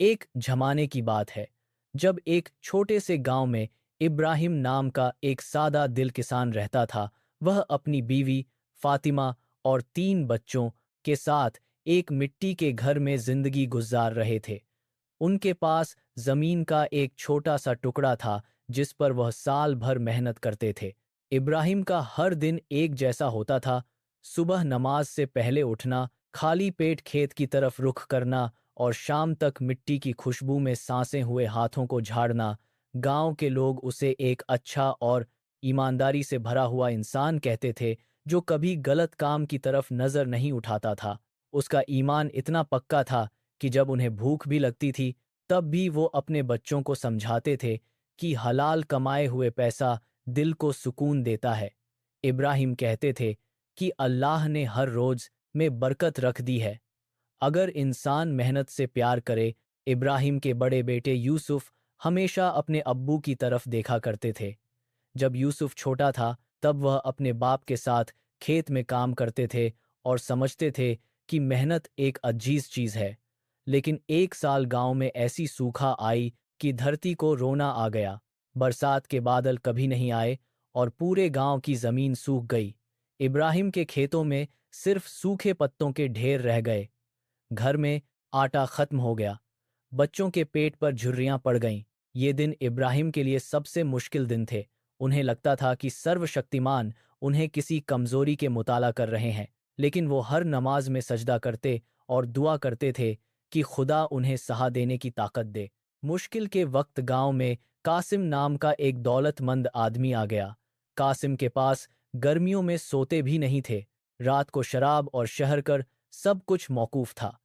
एक जमाने की बात है जब एक छोटे से गांव में इब्राहिम नाम का एक सादा दिल किसान रहता था। वह अपनी बीवी फातिमा और 3 बच्चों के साथ एक मिट्टी के घर में जिंदगी गुजार रहे थे। उनके पास जमीन का एक छोटा सा टुकड़ा था जिस पर वह साल भर मेहनत करते थे। इब्राहिम का हर दिन एक जैसा होता था। सुबह नमाज से पहले उठना, खाली पेट खेत की तरफ रुख करना और शाम तक मिट्टी की खुशबू में सांसे हुए हाथों को झाड़ना। गांव के लोग उसे एक अच्छा और ईमानदारी से भरा हुआ इंसान कहते थे जो कभी गलत काम की तरफ नजर नहीं उठाता था। उसका ईमान इतना पक्का था कि जब उन्हें भूख भी लगती थी तब भी वो अपने बच्चों को समझाते थे कि हलाल कमाए हुए पैसा दिल को सुकून देता है। इब्राहिम कहते थे कि अल्लाह ने हर रोज में बरकत रख दी है अगर इंसान मेहनत से प्यार करे। इब्राहिम के बड़े बेटे यूसुफ हमेशा अपने अब्बू की तरफ देखा करते थे। जब यूसुफ छोटा था तब वह अपने बाप के साथ खेत में काम करते थे और समझते थे कि मेहनत एक अजीज चीज है। लेकिन एक साल गांव में ऐसी सूखा आई कि धरती को रोना आ गया। बरसात के बादल कभी नहीं आए और पूरे गांव की जमीन सूख गई। इब्राहिम के खेतों में सिर्फ सूखे पत्तों के ढेर रह गए। घर में आटा खत्म हो गया। बच्चों के पेट पर झुर्रियां पड़ गईं। ये दिन इब्राहिम के लिए सबसे मुश्किल दिन थे। उन्हें लगता था कि सर्वशक्तिमान उन्हें किसी कमजोरी के मुताला कर रहे हैं। लेकिन वो हर नमाज में सजदा करते और दुआ करते थे कि खुदा उन्हें सहा देने की ताकत दे। मुश्किल के वक्त गांव में कासिम नाम का एक दौलतमंद आदमी आ गया। कासिम के पास गर्मियों में सोते भी नहीं थे। रात को शराब और शहर कर सब कुछ मौकूफ था।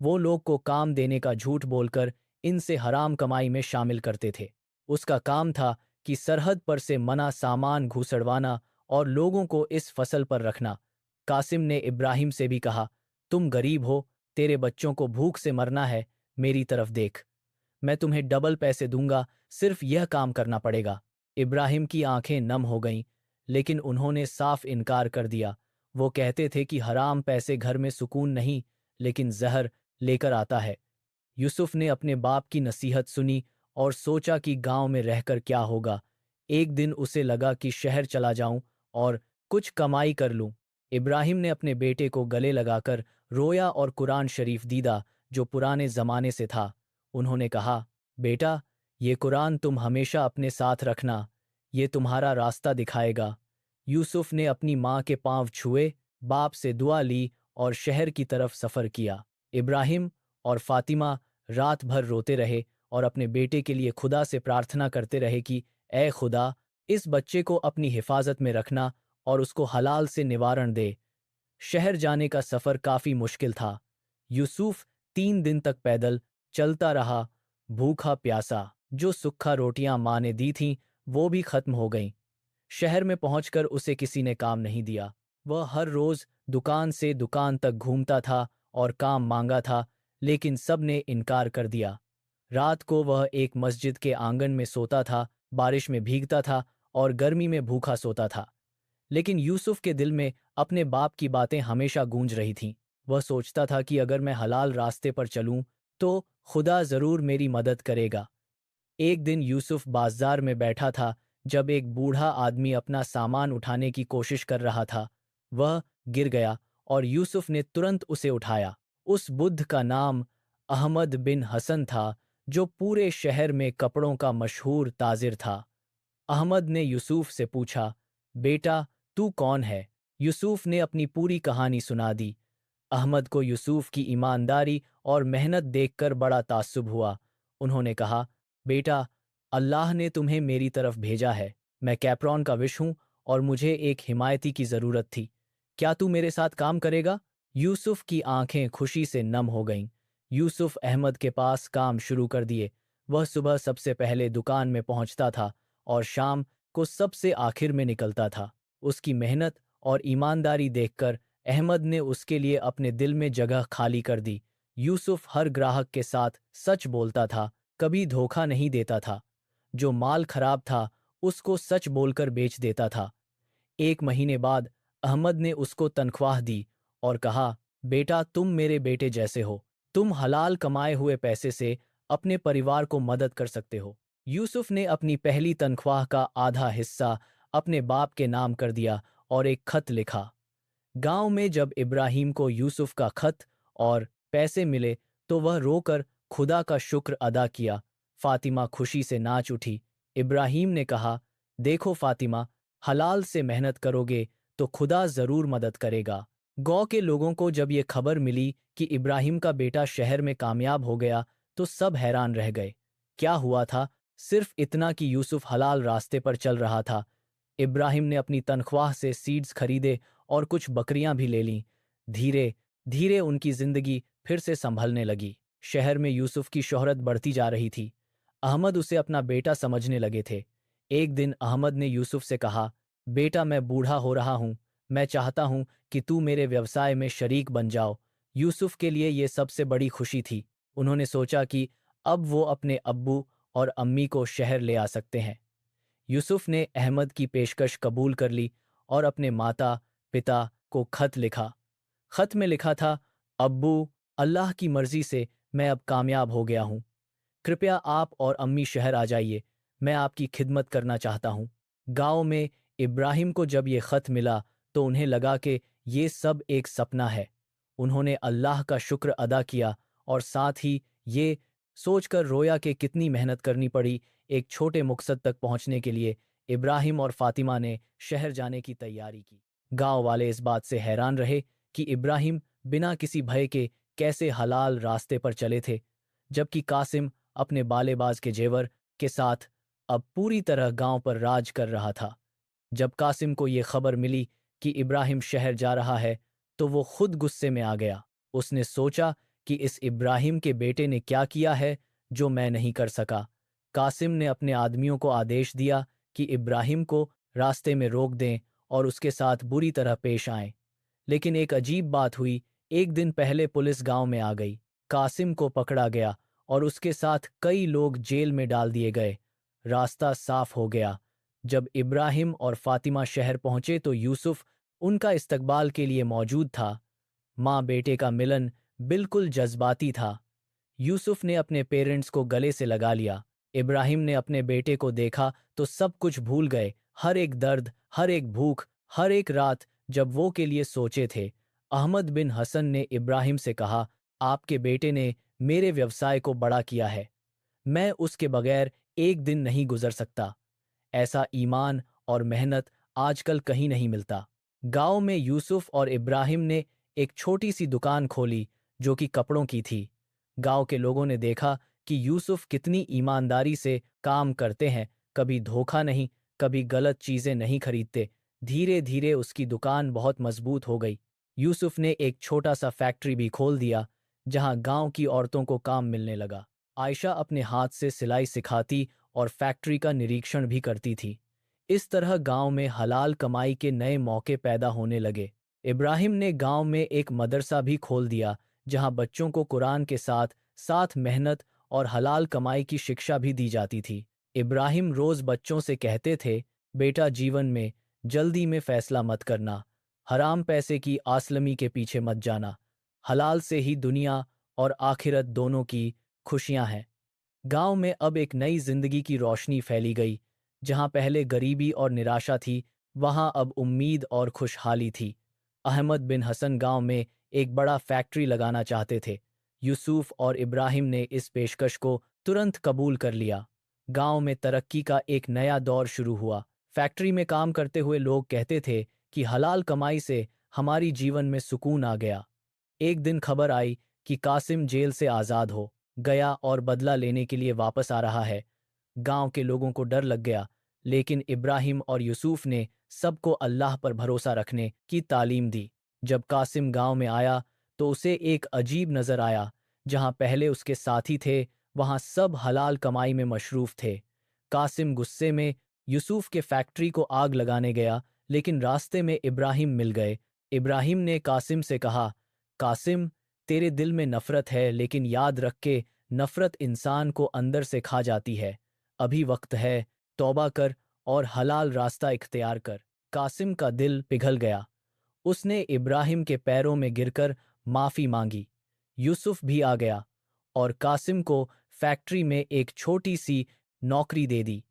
वो लोग को काम देने का झूठ बोलकर इनसे हराम कमाई में शामिल करते थे। उसका काम था कि सरहद पर से मना सामान घुसड़वाना और लोगों को इस फसल पर रखना। कासिम ने इब्राहिम से भी कहा, तुम गरीब हो, तेरे बच्चों को भूख से मरना है, मेरी तरफ देख, मैं तुम्हें डबल पैसे दूंगा, सिर्फ यह काम करना पड़ेगा। इब्राहिम की आंखें नम हो गईं, लेकिन उन्होंने साफ इनकार कर दिया। वो कहते थे कि हराम पैसे घर में सुकून नहीं, लेकिन जहर लेकर आता है। यूसुफ ने अपने बाप की नसीहत सुनी और सोचा कि गांव में रहकर क्या होगा। एक दिन उसे लगा कि शहर चला जाऊं और कुछ कमाई कर लूं। इब्राहिम ने अपने बेटे को गले लगाकर रोया और कुरान शरीफ दीदा जो पुराने जमाने से था। उन्होंने कहा, बेटा, ये कुरान तुम हमेशा अपने साथ रखना, ये तुम्हारा रास्ता दिखाएगा। यूसुफ ने अपनी माँ के पांव छुए, बाप से दुआ ली और शहर की तरफ सफ़र किया। इब्राहिम और फातिमा रात भर रोते रहे और अपने बेटे के लिए खुदा से प्रार्थना करते रहे कि ए खुदा, इस बच्चे को अपनी हिफाजत में रखना और उसको हलाल से निवारण दे। शहर जाने का सफ़र काफ़ी मुश्किल था। यूसुफ 3 दिन तक पैदल चलता रहा, भूखा प्यासा। जो सूखा रोटियां माँ ने दी थीं वो भी खत्म हो गईं। शहर में पहुंचकर उसे किसी ने काम नहीं दिया। वह हर रोज दुकान से दुकान तक घूमता था और काम मांगा था, लेकिन सब ने इनकार कर दिया। रात को वह एक मस्जिद के आंगन में सोता था, बारिश में भीगता था और गर्मी में भूखा सोता था। लेकिन यूसुफ के दिल में अपने बाप की बातें हमेशा गूंज रही थीं। वह सोचता था कि अगर मैं हलाल रास्ते पर चलूं तो खुदा जरूर मेरी मदद करेगा। एक दिन यूसुफ बाजार में बैठा था जब एक बूढ़ा आदमी अपना सामान उठाने की कोशिश कर रहा था। वह गिर गया और यूसुफ ने तुरंत उसे उठाया। उस बुद्ध का नाम अहमद बिन हसन था, जो पूरे शहर में कपड़ों का मशहूर ताजिर था। अहमद ने यूसुफ से पूछा, बेटा, तू कौन है? यूसुफ ने अपनी पूरी कहानी सुना दी। अहमद को यूसुफ की ईमानदारी और मेहनत देखकर बड़ा ताज्जुब हुआ। उन्होंने कहा, बेटा, अल्लाह ने तुम्हें मेरी तरफ भेजा है। मैं कैप्रॉन का विश हूं और मुझे एक हिमायती की जरूरत थी। क्या तू मेरे साथ काम करेगा? यूसुफ की आंखें खुशी से नम हो गईं। यूसुफ अहमद के पास काम शुरू कर दिए। वह सुबह सबसे पहले दुकान में पहुंचता था और शाम को सबसे आखिर में निकलता था। उसकी मेहनत और ईमानदारी देखकर अहमद ने उसके लिए अपने दिल में जगह खाली कर दी। यूसुफ हर ग्राहक के साथ सच बोलता था, कभी धोखा नहीं देता था। जो माल खराब था उसको सच बोलकर बेच देता था। 1 महीने बाद अहमद ने उसको तनख्वाह दी और कहा, बेटा, तुम मेरे बेटे जैसे हो। तुम हलाल कमाए हुए पैसे से अपने परिवार को मदद कर सकते हो। यूसुफ ने अपनी पहली तनख्वाह का आधा हिस्सा अपने बाप के नाम कर दिया और एक खत लिखा। गांव में जब इब्राहिम को यूसुफ का खत और पैसे मिले तो वह रोकर खुदा का शुक्र अदा किया। फातिमा खुशी से नाच उठी। इब्राहिम ने कहा, देखो फातिमा, हलाल से मेहनत करोगे तो खुदा जरूर मदद करेगा। गांव के लोगों को जब ये खबर मिली कि इब्राहिम का बेटा शहर में कामयाब हो गया तो सब हैरान रह गए। क्या हुआ था? सिर्फ इतना कि यूसुफ हलाल रास्ते पर चल रहा था। इब्राहिम ने अपनी तनख्वाह से सीड्स खरीदे और कुछ बकरियां भी ले लीं। धीरे धीरे उनकी जिंदगी फिर से संभलने लगी। शहर में यूसुफ की शोहरत बढ़ती जा रही थी। अहमद उसे अपना बेटा समझने लगे थे। एक दिन अहमद ने यूसुफ से कहा, बेटा मैं बूढ़ा हो रहा हूं, मैं चाहता हूं कि तू मेरे व्यवसाय में शरीक बन जाओ। यूसुफ के लिए ये सबसे बड़ी खुशी थी। उन्होंने सोचा कि अब वो अपने अब्बू और अम्मी को शहर ले आ सकते हैं। यूसुफ ने अहमद की पेशकश कबूल कर ली और अपने माता पिता को खत लिखा। खत में लिखा था, अब्बू, अल्लाह की मर्जी से मैं अब कामयाब हो गया हूँ। कृपया आप और अम्मी शहर आ जाइए, मैं आपकी खिदमत करना चाहता हूँ। गांव में इब्राहिम को जब ये खत मिला तो उन्हें लगा कि ये सब एक सपना है। उन्होंने अल्लाह का शुक्र अदा किया और साथ ही ये सोचकर रोया कि कितनी मेहनत करनी पड़ी एक छोटे मकसद तक पहुंचने के लिए। इब्राहिम और फातिमा ने शहर जाने की तैयारी की। गांव वाले इस बात से हैरान रहे कि इब्राहिम बिना किसी भय के कैसे हलाल रास्ते पर चले थे, जबकि कासिम अपने बालेबाज के जेवर के साथ अब पूरी तरह गांव पर राज कर रहा था। जब कासिम को ये खबर मिली कि इब्राहिम शहर जा रहा है तो वो खुद गुस्से में आ गया। उसने सोचा कि इस इब्राहिम के बेटे ने क्या किया है जो मैं नहीं कर सका। कासिम ने अपने आदमियों को आदेश दिया कि इब्राहिम को रास्ते में रोक दें और उसके साथ बुरी तरह पेश आएं। लेकिन एक अजीब बात हुई। एक दिन पहले पुलिस गांव में आ गई। कासिम को पकड़ा गया और उसके साथ कई लोग जेल में डाल दिए गए। रास्ता साफ हो गया। जब इब्राहिम और फातिमा शहर पहुंचे तो यूसुफ उनका इस्तकबाल के लिए मौजूद था। माँ बेटे का मिलन बिल्कुल जज्बाती था। यूसुफ ने अपने पेरेंट्स को गले से लगा लिया। इब्राहिम ने अपने बेटे को देखा तो सब कुछ भूल गए, हर एक दर्द, हर एक भूख, हर एक रात जब वो के लिए सोचे थे। अहमद बिन हसन ने इब्राहिम से कहा, आपके बेटे ने मेरे व्यवसाय को बड़ा किया है, मैं उसके बगैर एक दिन नहीं गुजर सकता। ऐसा ईमान और मेहनत आजकल कहीं नहीं मिलता। गांव में यूसुफ और इब्राहिम ने एक छोटी सी दुकान खोली जो कि कपड़ों की थी। गांव के लोगों ने देखा कि यूसुफ कितनी ईमानदारी से काम करते हैं, कभी धोखा नहीं, कभी गलत चीजें नहीं खरीदते। धीरे धीरे उसकी दुकान बहुत मजबूत हो गई। यूसुफ ने एक छोटा सा फैक्ट्री भी खोल दिया जहां गांव की औरतों को काम मिलने लगा। आयशा अपने हाथ से सिलाई सिखाती और फैक्ट्री का निरीक्षण भी करती थी। इस तरह गांव में हलाल कमाई के नए मौके पैदा होने लगे। इब्राहिम ने गांव में एक मदरसा भी खोल दिया जहां बच्चों को कुरान के साथ साथ मेहनत और हलाल कमाई की शिक्षा भी दी जाती थी। इब्राहिम रोज बच्चों से कहते थे, बेटा जीवन में जल्दी में फैसला मत करना, हराम पैसे की आसलमी के पीछे मत जाना, हलाल से ही दुनिया और आखिरत दोनों की खुशियां हैं। गांव में अब एक नई जिंदगी की रोशनी फैली गई। जहां पहले गरीबी और निराशा थी, वहां अब उम्मीद और खुशहाली थी। अहमद बिन हसन गांव में एक बड़ा फैक्ट्री लगाना चाहते थे। यूसुफ और इब्राहिम ने इस पेशकश को तुरंत कबूल कर लिया। गांव में तरक्की का एक नया दौर शुरू हुआ। फैक्ट्री में काम करते हुए लोग कहते थे कि हलाल कमाई से हमारी जीवन में सुकून आ गया। एक दिन खबर आई कि कासिम जेल से आज़ाद हो गया और बदला लेने के लिए वापस आ रहा है। गांव के लोगों को डर लग गया, लेकिन इब्राहिम और यूसुफ ने सबको अल्लाह पर भरोसा रखने की तालीम दी। जब कासिम गांव में आया तो उसे एक अजीब नजर आया। जहां पहले उसके साथी थे वहां सब हलाल कमाई में मशरूफ थे। कासिम गुस्से में यूसुफ के फैक्ट्री को आग लगाने गया, लेकिन रास्ते में इब्राहिम मिल गए। इब्राहिम ने कासिम से कहा, कासिम, तेरे दिल में नफरत है, लेकिन याद रख के नफरत इंसान को अंदर से खा जाती है। अभी वक्त है, तौबा कर और हलाल रास्ता इख्तियार कर। कासिम का दिल पिघल गया। उसने इब्राहिम के पैरों में गिरकर माफी मांगी। यूसुफ भी आ गया और कासिम को फैक्ट्री में एक छोटी सी नौकरी दे दी।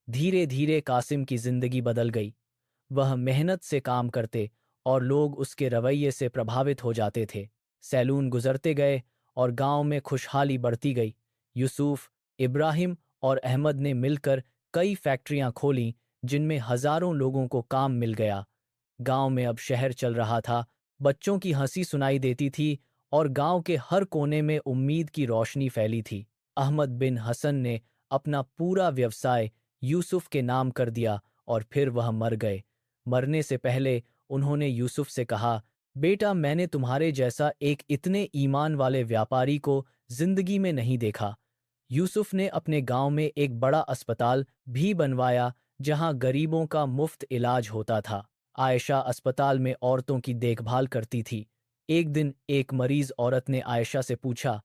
धीरे धीरे कासिम की जिंदगी बदल गई। वह मेहनत से काम करते और लोग उसके रवैये से प्रभावित हो जाते थे। सैलून गुजरते गए और गांव में खुशहाली बढ़ती गई। यूसुफ, इब्राहिम और अहमद ने मिलकर कई फैक्ट्रियां खोलीं, जिनमें हजारों लोगों को काम मिल गया। गांव में अब शहर चल रहा था। बच्चों की हंसी सुनाई देती थी और गांव के हर कोने में उम्मीद की रोशनी फैली थी। अहमद बिन हसन ने अपना पूरा व्यवसाय यूसुफ के नाम कर दिया और फिर वह मर गए। मरने से पहले उन्होंने यूसुफ से कहा, बेटा, मैंने तुम्हारे जैसा एक इतने ईमान वाले व्यापारी को जिंदगी में नहीं देखा। यूसुफ ने अपने गांव में एक बड़ा अस्पताल भी बनवाया, जहां गरीबों का मुफ्त इलाज होता था। आयशा अस्पताल में औरतों की देखभाल करती थी। एक दिन एक मरीज औरत ने आयशा से पूछा,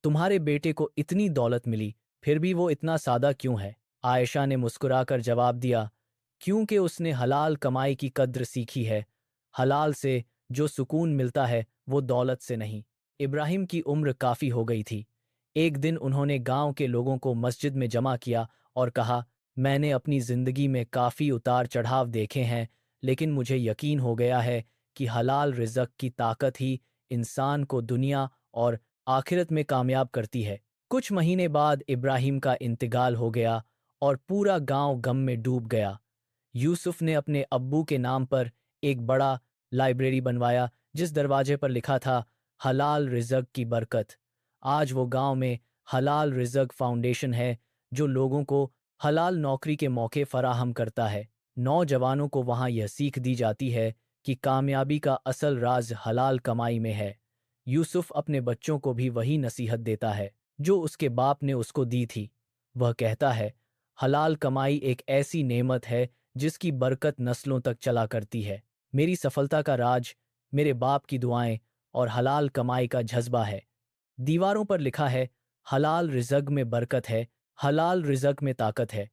तुम्हारे बेटे को इतनी दौलत मिली, फिर भी वो इतना सादा क्यों है? आयशा ने मुस्कुराकर जवाब दिया, क्योंकि उसने हलाल कमाई की कद्र सीखी है। हलाल से जो सुकून मिलता है, वो दौलत से नहीं। इब्राहिम की उम्र काफ़ी हो गई थी। एक दिन उन्होंने गांव के लोगों को मस्जिद में जमा किया और कहा, मैंने अपनी ज़िंदगी में काफ़ी उतार चढ़ाव देखे हैं, लेकिन मुझे यकीन हो गया है कि हलाल रिज़्क की ताकत ही इंसान को दुनिया और आखिरत में कामयाब करती है। कुछ महीने बाद इब्राहिम का इंतकाल हो गया और पूरा गांव गम में डूब गया। यूसुफ ने अपने अब्बू के नाम पर एक बड़ा लाइब्रेरी बनवाया, जिस दरवाजे पर लिखा था, हलाल रिज़्क की बरकत। आज वो गांव में हलाल रिज़्क फाउंडेशन है, जो लोगों को हलाल नौकरी के मौके फराहम करता है। नौजवानों को वहां यह सीख दी जाती है कि कामयाबी का असल राज हलाल कमाई में है। यूसुफ अपने बच्चों को भी वही नसीहत देता है जो उसके बाप ने उसको दी थी। वह कहता है, हलाल कमाई एक ऐसी नेमत है जिसकी बरकत नस्लों तक चला करती है। मेरी सफलता का राज मेरे बाप की दुआएं और हलाल कमाई का जज्बा है। दीवारों पर लिखा है, हलाल रिज़्क में बरकत है, हलाल रिज़्क में ताकत है।